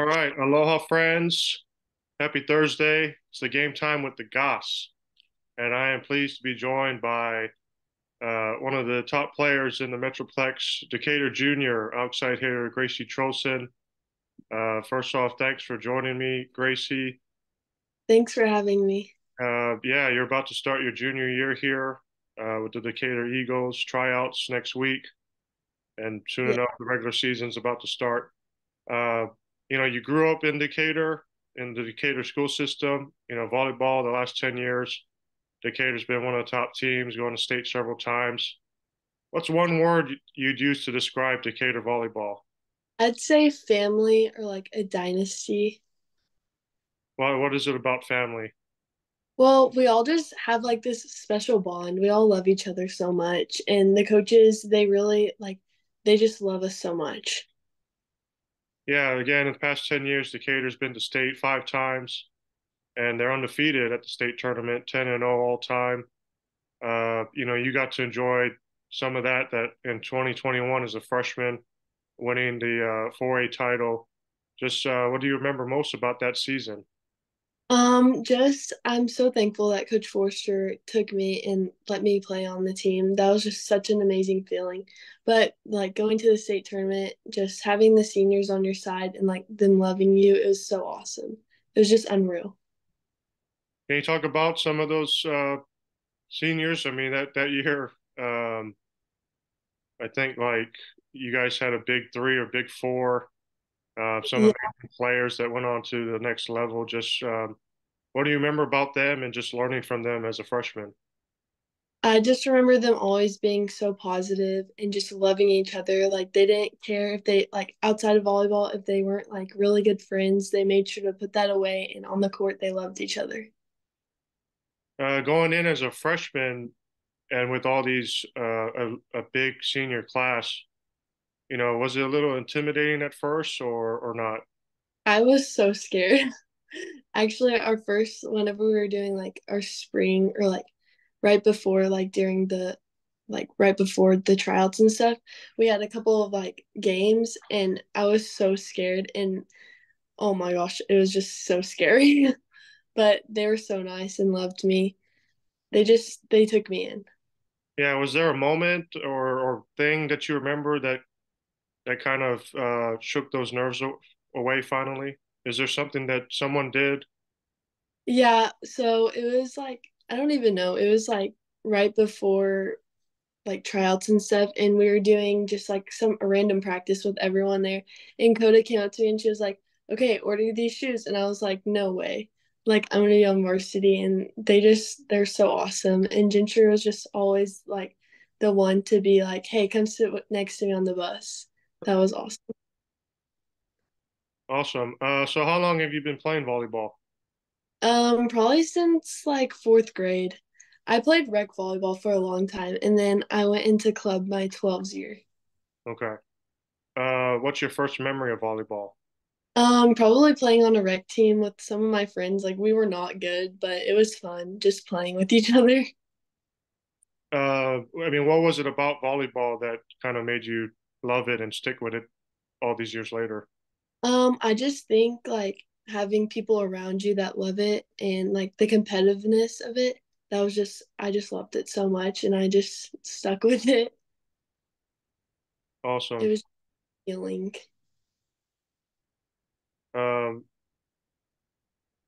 All right, aloha friends. Happy Thursday. It's the game time with the Goss, and I am pleased to be joined by one of the top players in the Metroplex, Decatur Junior, outside hitter Gracie Trulson. First off, thanks for joining me, Gracie. Thanks for having me. Yeah, you're about to start your junior year here with the Decatur Eagles tryouts next week, and soon Yeah. enough, the regular season's about to start. Uh, you grew up in Decatur, in the Decatur school system. Volleyball the last 10 years. Decatur's been one of the top teams, going to state several times. What's one word you'd use to describe Decatur volleyball? I'd say family or like a dynasty. What is it about family? Well, we all just have like this special bond. We all love each other so much. And the coaches, they really they just love us so much. Yeah, again, in the past 10 years, Decatur's been to state 5 times, and they're undefeated at the state tournament, 10-0 all time. You got to enjoy some of that in 2021 as a freshman, winning the 4A title. Just what do you remember most about that season? Just I'm so thankful that Coach Forster took me and let me play on the team. That was just such an amazing feeling. But like going to the state tournament, just having the seniors on your side and like them loving you, it was so awesome. It was just unreal. Can you talk about some of those seniors? I mean, that year, I think like you guys had a big three or big four, some Yeah. amazing players that went on to the next level. Just what do you remember about them and just learning from them as a freshman? I just remember them always being so positive and just loving each other. Like they didn't care if they like outside of volleyball, if they weren't like really good friends, they made sure to put that away and on the court they loved each other. Going in as a freshman and with all these a big senior class, was it a little intimidating at first or not? I was so scared. Actually, our first whenever we were doing like our spring or like right before like during the like right before the tryouts and stuff, we had a couple of like games and I was so scared and oh my gosh, it was just so scary. But they were so nice and loved me. They took me in. Yeah, was there a moment or thing that you remember that kind of shook those nerves away finally? Is there something that someone did? Yeah, so it was like I don't even know. It was like right before like tryouts and stuff, and we were doing just like some a random practice with everyone there. And Coda came up to me and she was like, "Okay, order these shoes," and I was like, "No way!" Like I'm gonna be on varsity, and they're so awesome. And Ginger was just always like the one to be like, "Hey, come sit next to me on the bus." That was awesome. Awesome. So how long have you been playing volleyball? Probably since like fourth grade. I played rec volleyball for a long time, and then I went into club my 12s year. Okay. What's your first memory of volleyball? Probably playing on a rec team with some of my friends. Like we were not good, but it was fun just playing with each other. I mean, what was it about volleyball that kind of made you love it and stick with it all these years later? I just think like having people around you that love it and like the competitiveness of it, that was just I just loved it so much and I just stuck with it. It Awesome. was healing. Um,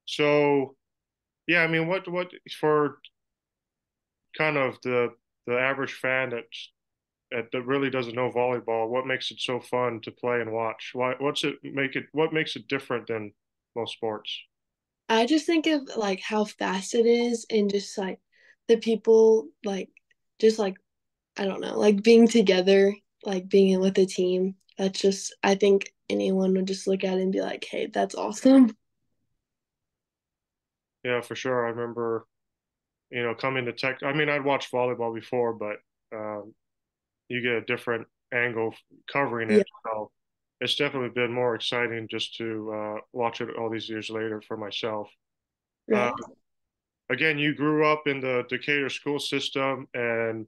so yeah, I mean, what for kind of the average fan that really doesn't know volleyball, what makes it so fun to play and watch? What makes it different than most sports? I just think of like how fast it is and just like the people like just like I don't know, like being together, like being with a team. That's just I think anyone would just look at it and be like, "Hey, that's awesome." Yeah, for sure. I remember, coming to tech. I mean, I'd watched volleyball before, but um, you get a different angle covering Yeah, it. So it's definitely been more exciting just to watch it all these years later for myself. Uh, right. Again, you grew up in the Decatur school system and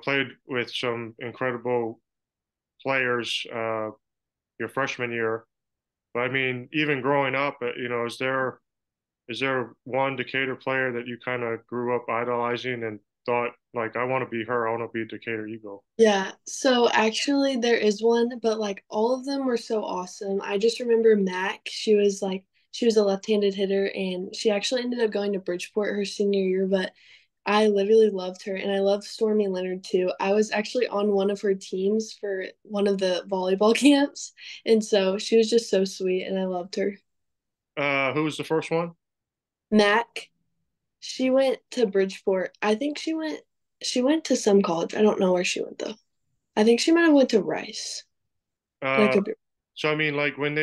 played with some incredible players your freshman year. But I mean, even growing up, is there one Decatur player that you kind of grew up idolizing and thought like, I want to be her, I want to be a Decatur Eagle? Yeah, so actually there is one, but like all of them were so awesome. I just remember Mac, she was a left-handed hitter and she actually ended up going to Bridgeport her senior year, but I literally loved her and I loved Stormy Leonard too. I was actually on one of her teams for one of the volleyball camps, and so she was just so sweet and I loved her. Who was the first one? Mac, she went to Bridgeport. I think she went to some college. I don't know where she went though. I think she might have went to Rice. But I Uh, could be. so I mean, like when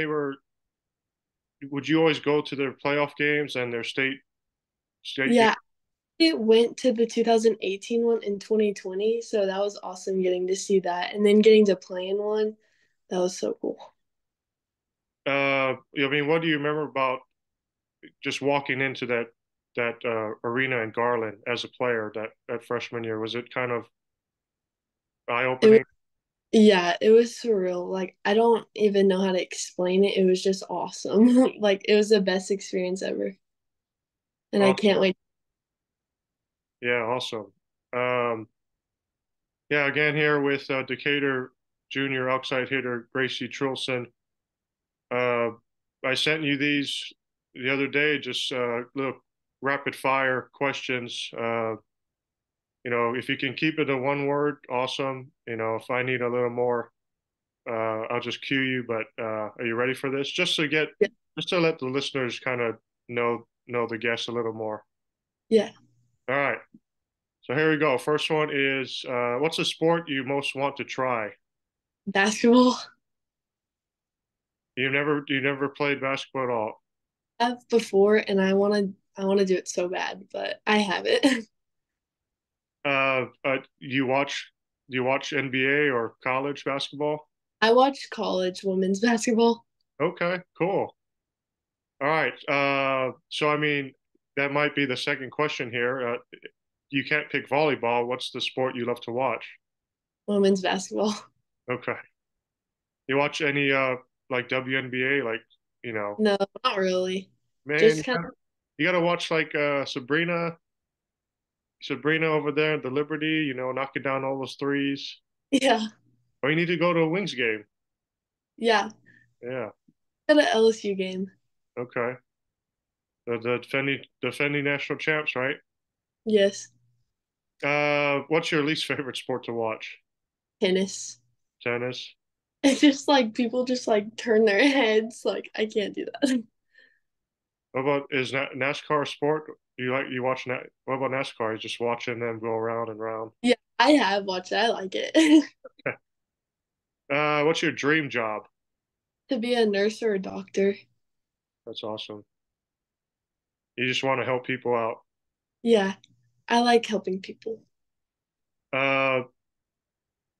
would you always go to their playoff games and their state games? Yeah, it went to the 2018 one in 2020, so that was awesome getting to see that and then getting to play in one. That was so cool. I mean, what do you remember about just walking into that arena in Garland as a player that freshman year? Was it kind of eye It was opening? Yeah, it was surreal. Like I don't even know how to explain it. It was just awesome. Like it was the best experience ever. And I Awesome. can't wait. Yeah, awesome. Um, yeah, again here with Decatur junior outside hitter Gracie Trulson. Uh, I sent you these the other day, just little rapid fire questions. If you can keep it to one word, awesome. If I need a little more, I'll just cue you. But are you ready for this? Yeah. Just to let the listeners kind of know the guests a little more. Yeah. All right. So here we go. First one is, what's a sport you most want to try? Basketball. You never played basketball at all. I've before and I want to do it so bad, but I haven't. Do you watch NBA or college basketball? I watched college women's basketball. Okay, cool. All right. So I mean, that might be the second question here. You can't pick volleyball. What's the sport you love to watch? Women's basketball. Okay. You watch any like WNBA? Like, you know, No, not really. man, Just kind you gotta watch like Sabrina over there at the Liberty. Knocking down all those threes. of, yeah. Or you need to go to a Wings game. Yeah. Yeah. At an LSU game. Okay. The defending national champs, right? Yes. What's your least favorite sport to watch? Tennis. Tennis. It's just like people just like turn their heads. Like I can't do that. What about is NASCAR a sport? You watch What about NASCAR? You just watching them go around and around. Yeah, I have watched it. I like it. What's your dream job? To be a nurse or a doctor. That's awesome. You just want to help people out. Yeah, I like helping people. Uh,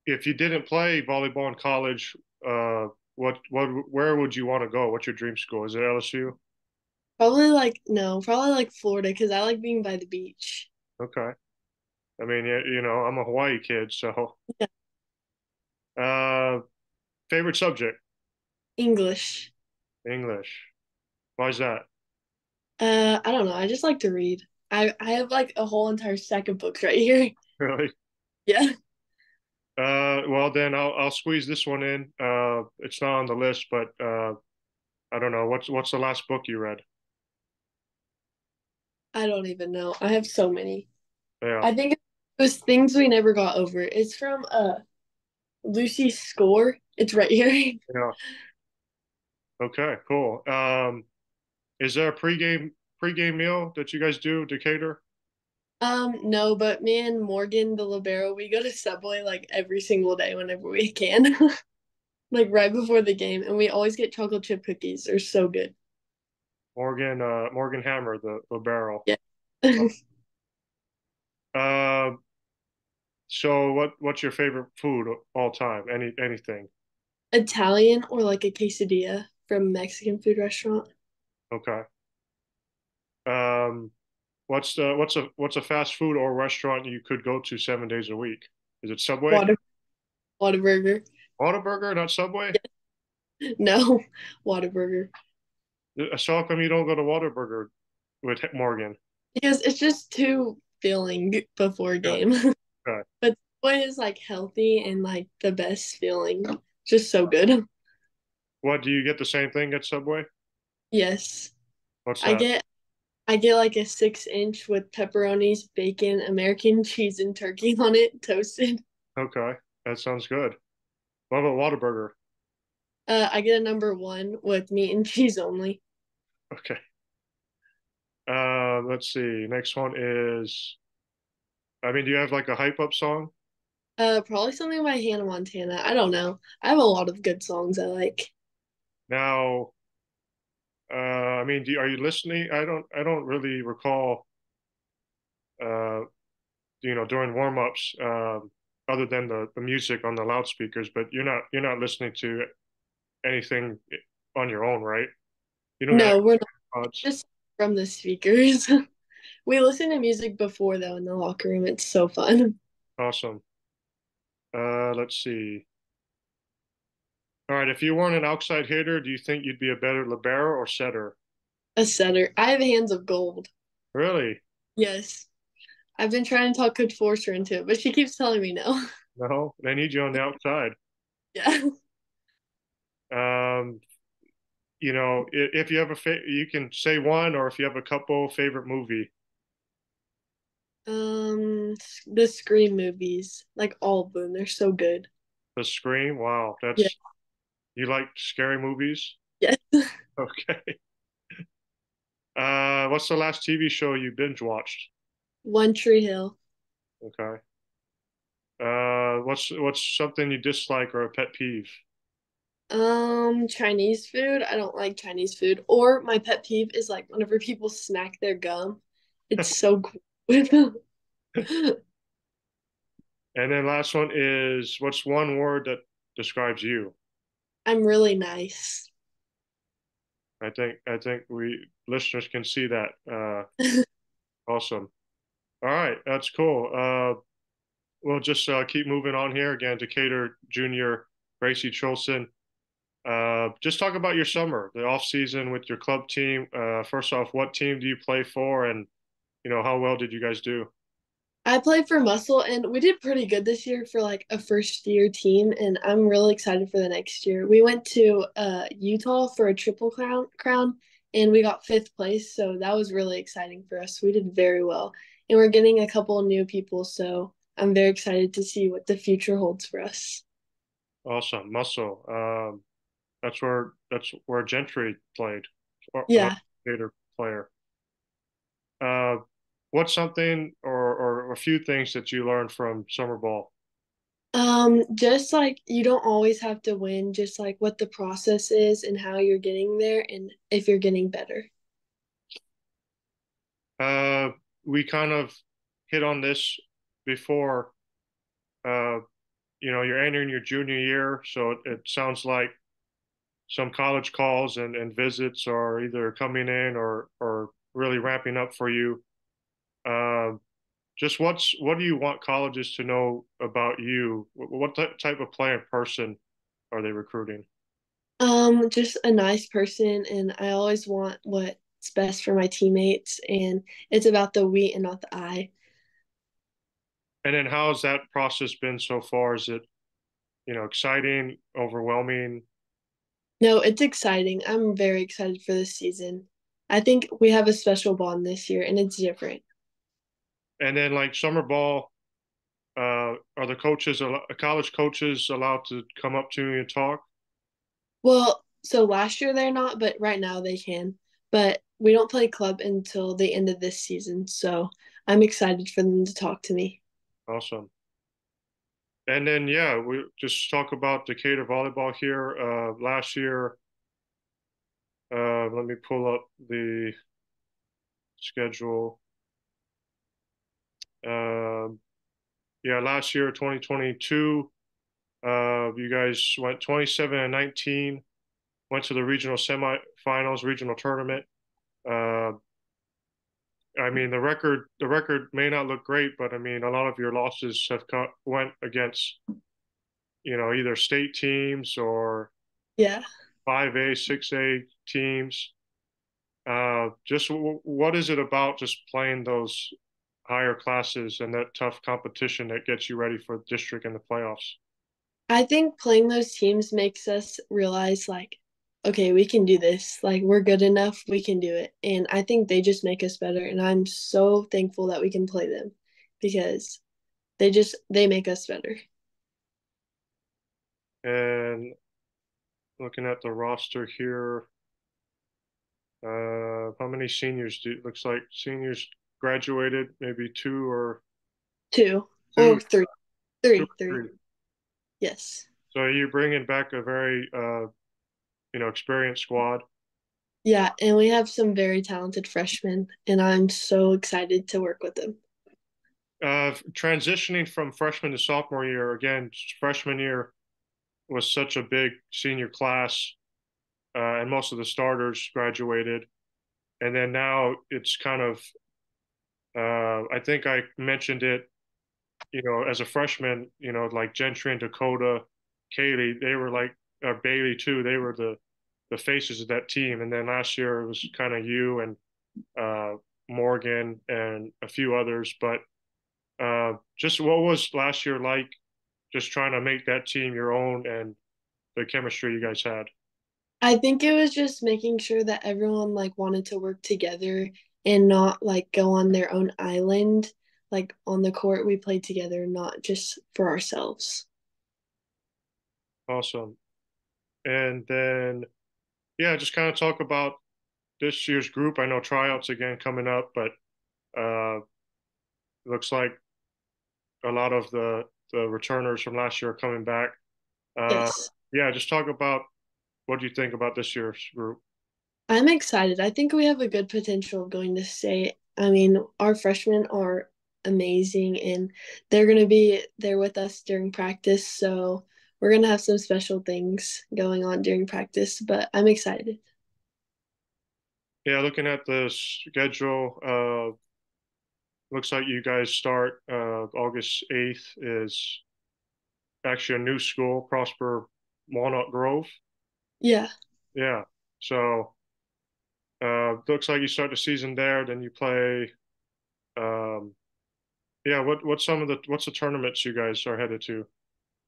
if you didn't play volleyball in college, where would you want to go? What's your dream school? Is it LSU? Probably like no, probably like Florida because I like being by the beach. Okay. I mean, yeah, I'm a Hawaii kid, so Yeah, uh, favorite subject, English. English. Why is that? I don't know. I just like to read. I have like a whole entire stack of books right here. Really? Yeah. Well, then I'll squeeze this one in. It's not on the list, but I don't know. What's the last book you read? I don't even know. I have so many. Yeah, I think it was Things We Never Got Over. It's from Lucy Score. It's right here. yeah. Okay, cool. Is there a pregame meal that you guys do, Decatur? No, but me and Morgan, the libero, we go to Subway like every single day whenever we can. Like right before the game, and we always get chocolate chip cookies. They're so good. Morgan Hammer, the barrel. Yeah. Uh, so what's your favorite food all time? Anything? Italian or like a quesadilla from a Mexican food restaurant. Okay. Um, what's a fast food or restaurant you could go to 7 days a week? Is it Subway? Water Whataburger. Whataburger, not Subway? No, Whataburger. So how come you don't go to Whataburger with Morgan? Because it's just too filling before Okay. game. Okay. But Subway is like healthy and like the best feeling. Just so good. What do you get the same thing at Subway? Yes. What's I that? get I get like a 6 inch with pepperonis, bacon, American cheese, and turkey on it, toasted. Okay, that sounds good. What about Whataburger? I get a number one with meat and cheese only. Okay. Let's see. Next one is, I mean, do you have like a hype up song? Probably something by Hannah Montana. I don't know. I have a lot of good songs I like. Now, I mean, are you listening? I don't really recall, uh, during warm ups, other than the music on the loudspeakers, but you're not listening to anything on your own, right? You don't have No, we're not. pods. Just from the speakers. We listen to music before though in the locker room. It's so fun. Awesome. Let's see. All right, if you weren't an outside hitter, do you think you'd be a better libero or setter? A setter. I have hands of gold. Really? Yes. I've been trying to talk Coach Forster into it, but she keeps telling me no. No, they need you on the outside. Yeah. Um, if you have you can say one, or if you have a couple favorite movie. The Scream movies, like all of them, they're so good. The Scream. Wow, Yeah. that's you like scary movies? Yes. Okay. What's the last TV show you binge watched? One Tree Hill. Okay. What's something you dislike or a pet peeve? Chinese food. I don't like Chinese food. Or my pet peeve is like whenever people snack their gum. It's so cool. And then last one is what's one word that describes you? I'm really nice. I think we listeners can see that. Awesome. All right, that's cool. We'll just keep moving on here again. Decatur Junior Gracie Trulson. Just talk about your summer, the off season with your club team. First off, what team do you play for, and how well did you guys do? I played for Muscle and we did pretty good this year for like a first year team and I'm really excited for the next year. We went to Utah for a triple crown and we got fifth place, so that was really exciting for us. We did very well. And we're getting a couple of new people, so I'm very excited to see what the future holds for us. Awesome, Muscle. That's where Gentry played, another Yeah. Decatur player. Uh, what's something or a few things that you learned from summer ball? Just like you don't always have to win, just like what the process is and how you're getting there and if you're getting better. Uh, we kind of hit on this before. Uh, you're entering your junior year, so it sounds like some college calls and visits are either coming in or really ramping up for you. Uh, just what do you want colleges to know about you? What type of player and person are they recruiting? Just a nice person, and I always want what's best for my teammates, and it's about the we and not the I. And then how's that process been so far? Is it, exciting, overwhelming? No, it's exciting. I'm very excited for this season. I think we have a special bond this year, and it's different. And then like summer ball, are the college coaches allowed to come up to you and talk? Well, so last year they're not, but right now they can. But we don't play club until the end of this season, so I'm excited for them to talk to me. Awesome. And then yeah, we just talk about Decatur volleyball here. Last year, let me pull up the schedule. Um, yeah, last year, 2022, you guys went 27 and 19, went to the regional semifinals, regional tournament. Uh, I mean, the record may not look great, but I mean, a lot of your losses went against, either state teams or Yeah. 5A, 6A teams. Just what is it about just playing those higher classes and that tough competition that gets you ready for the district and the playoffs? I think playing those teams makes us realize, like, okay, we can do this. Like, we're good enough. We can do it. And I think they just make us better. And I'm so thankful that we can play them because they make us better. And looking at the roster here, how many seniors do looks like seniors graduated? Maybe two or Two two, or three. two or Three. three. Yes. So you're bringing back a very experienced squad. Yeah, and we have some very talented freshmen, and I'm so excited to work with them. Transitioning from freshman to sophomore year, again, freshman year was such a big senior class, and most of the starters graduated. And then now it's kind of, I think I mentioned it, as a freshman, like Gentry and Dakota, Kaylee, they were like, Bailey too, they were the faces of that team. And then last year it was kind of you and uh, Morgan and a few others. But just what was last year like, just trying to make that team your own and the chemistry you guys had? I think it was just making sure that everyone like wanted to work together and not like go on their own island. Like on the court, we played together, not just for ourselves. Awesome. And then, yeah, just kind of talk about this year's group. I know tryouts again coming up, but uh, looks like a lot of the returners from last year are coming back. Uh, Yes. yeah, just talk about what do you think about this year's group? I'm excited. I think we have a good potential of going to state. I mean, our freshmen are amazing and they're going to be there with us during practice. So we're going to have some special things going on during practice, but I'm excited. Yeah, looking at the schedule, looks like you guys start August 8th is actually a new school, Prosper Walnut Grove. Yeah. Yeah. So looks like you start the season there, then you play um, yeah, what's the tournaments you guys are headed to?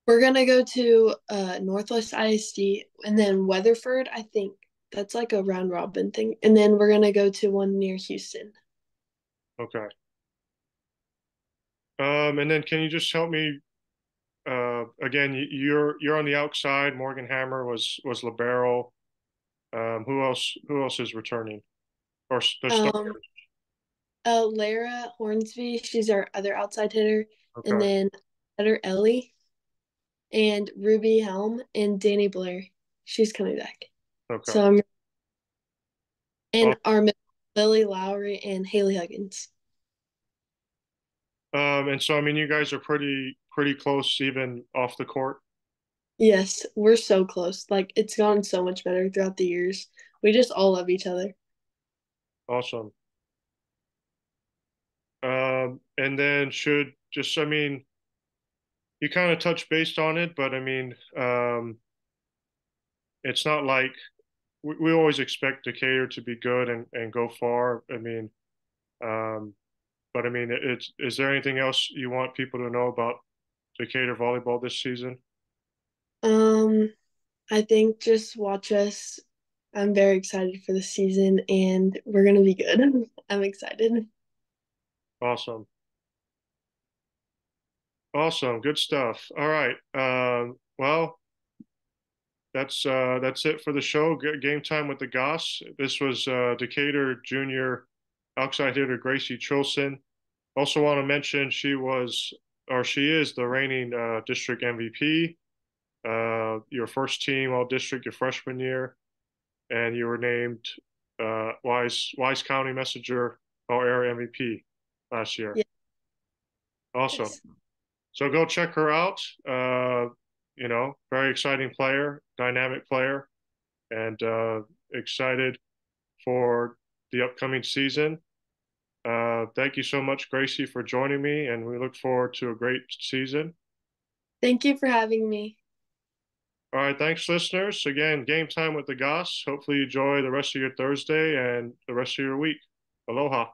We're going to go to Northwest ISD and then Weatherford, I think. That's like a round robin thing. And then we're going to go to one near Houston. Okay. And then can you just help me again, you're on the outside. Morgan Hammer was libero. Who else is returning? Or the Um, starters? Lara Hornsby, she's our other outside hitter. And Okay. then Header Ellie and Ruby Helm and Danny Blair. She's coming back. Okay. So I'm Awesome. and our Lily Lowry and Haley Huggins. And so I mean you guys are pretty close even off the court. Yes, we're so close. Like it's gotten so much better throughout the years. We just all love each other. Awesome. And then should just I mean you kind of touched based on it, but I mean it's not like we always expect Decatur to be good and go far. I mean, um, but I mean, is there anything else you want people to know about Decatur volleyball this season? Um, I think just watch us. I'm very excited for the season and we're gonna be good. I'm excited. Awesome, awesome, good stuff. All right, well, that's it for the show. Game time with the Goss. This was Decatur junior outside hitter Gracie Trulson. Also want to mention she is the reigning district MVP. Your first team all district your freshman year, and you were named Wise County Messenger All Area MVP last year. Awesome. Yes. So go check her out. Very exciting player, dynamic player, and excited for the upcoming season. Thank you so much, Gracie, for joining me, and we look forward to a great season. Thank you for having me. All right, thanks, listeners. Again, game time with the Goss. Hopefully, you enjoy the rest of your Thursday and the rest of your week. Aloha.